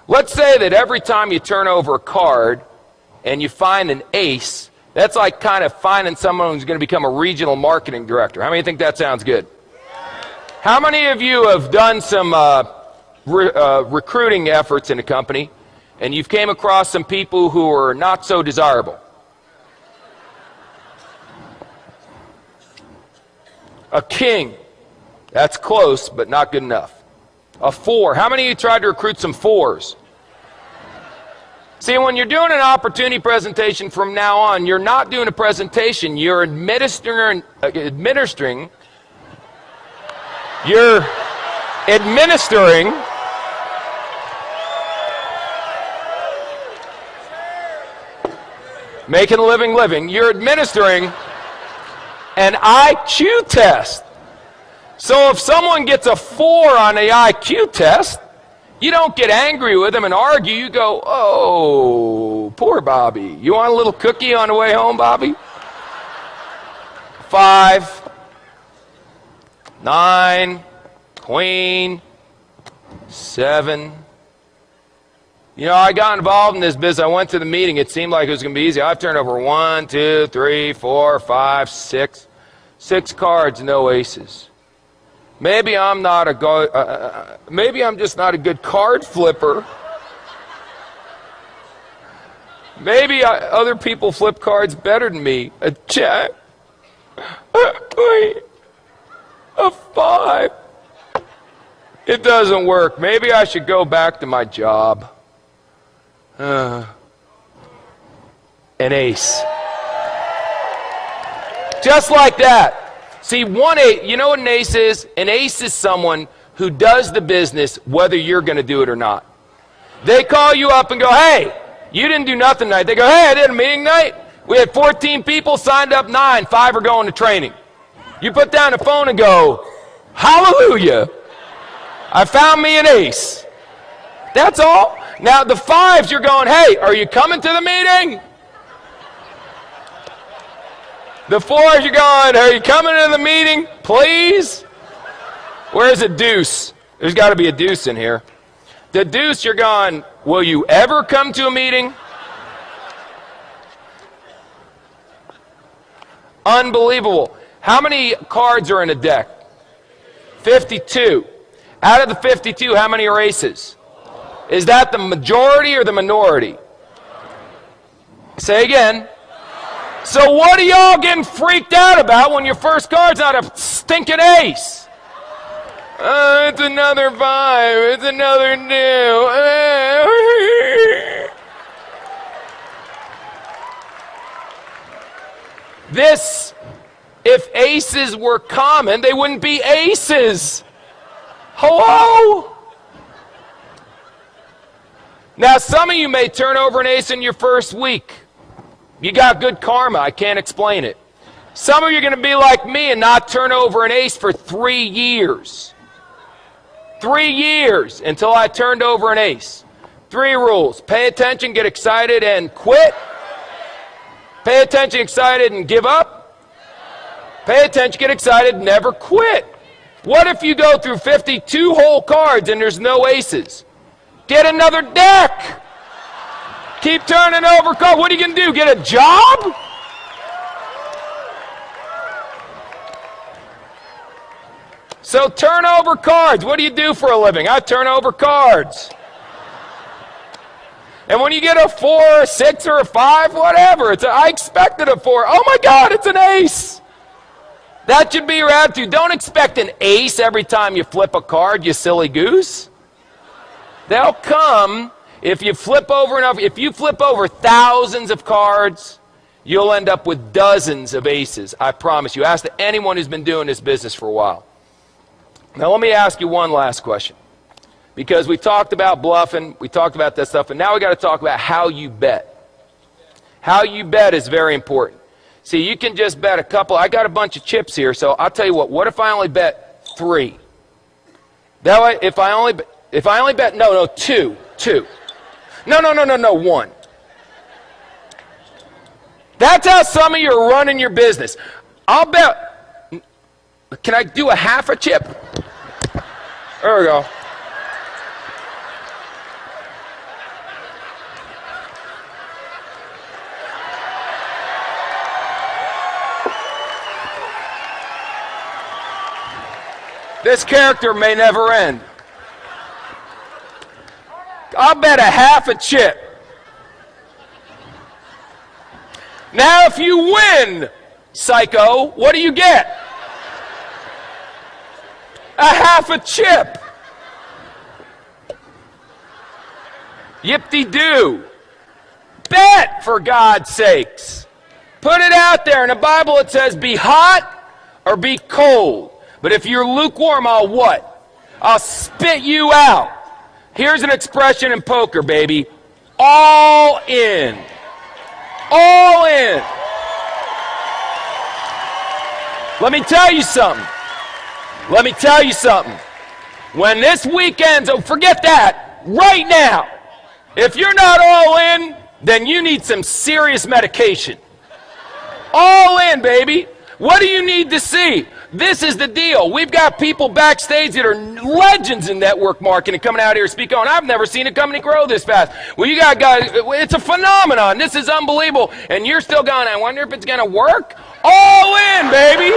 Let's say that every time you turn over a card and you find an ace, that's like kind of finding someone who's going to become a regional marketing director. How many think that sounds good? How many of you have done some recruiting efforts in a company and you've came across some people who are not so desirable? A king. That's close, but not good enough. A 4. How many of you tried to recruit some 4s? See, when you're doing an opportunity presentation from now on, you're not doing a presentation. You're administering making a living. You're administering an IQ test. So if someone gets a 4 on the IQ test, you don't get angry with them and argue. You go, oh, poor Bobby. You want a little cookie on the way home, Bobby? 5, 9, queen, 7. You know, I got involved in this business. I went to the meeting. It seemed like it was going to be easy. I've turned over 1, 2, 3, 4, 5, 6. 6 cards, no aces. Maybe I'm just not a good card flipper. Maybe other people flip cards better than me. A jack, a 5. It doesn't work. Maybe I should go back to my job. An ace. Just like that. See, 1 8, you know what an ace is? An ace is someone who does the business whether you're going to do it or not. They call you up and go, hey, you didn't do nothing tonight. They go, hey, I did a meeting tonight. We had 14 people, signed up 9, 5 are going to training. You put down the phone and go, hallelujah, I found me an ace. That's all. Now the 5s, you're going, hey, are you coming to the meeting? The 4s, you're going, are you coming to the meeting, please? Where's a deuce? There's got to be a deuce in here. The deuce, you're going, will you ever come to a meeting? Unbelievable. How many cards are in a deck? 52. Out of the 52, how many are aces? Is that the majority or the minority? Say again. So what are y'all getting freaked out about when your first card's not a stinking ace? It's another 5. It's another 2. This, if aces were common, they wouldn't be aces. Hello? Now, some of you may turn over an ace in your first week. You got good karma. I can't explain it. Some of you are going to be like me and not turn over an ace for 3 years. 3 years until I turned over an ace. 3 rules. Pay attention, get excited, and quit. Pay attention, excited, and give up. Pay attention, get excited, never quit. What if you go through 52 whole cards and there's no aces? Get another deck. Keep turning over cards. What are you going to do? Get a job? So turn over cards. What do you do for a living? I turn over cards. And when you get a 4, a 6, or a 5, whatever, I expected a 4. Oh my God, it's an ace. That should be your attitude. Don't expect an ace every time you flip a card, you silly goose. They'll come. If you flip over enough, if you flip over thousands of cards, you'll end up with dozens of aces. I promise you. Ask anyone who's been doing this business for a while. Now let me ask you one last question. Because we talked about bluffing, we talked about that stuff, and now we got to talk about how you bet. How you bet is very important. See, you can just bet a couple. I got a bunch of chips here, so I'll tell you what if I only bet 3? That way, if I only bet, no, 2. No, 1. That's how some of you are running your business. I'll bet, can I do a half a chip? There we go. This character may never end. I'll bet a half a chip. Now, if you win, psycho, what do you get? A half a chip. Yip-de-doo. Bet, for God's sakes. Put it out there. In the Bible it says, be hot or be cold. But if you're lukewarm, I'll what? I'll spit you out. Here's an expression in poker, baby. All in. All in. Let me tell you something. Let me tell you something. When this weekend's over, forget that. Right now. If you're not all in, then you need some serious medication. All in, baby. What do you need to see? This is the deal. We've got people backstage that are legends in network marketing coming out here speaking on. I've never seen a company grow this fast. Well, you got guys, it's a phenomenon. This is unbelievable. And you're still going, I wonder if it's going to work? All in, baby.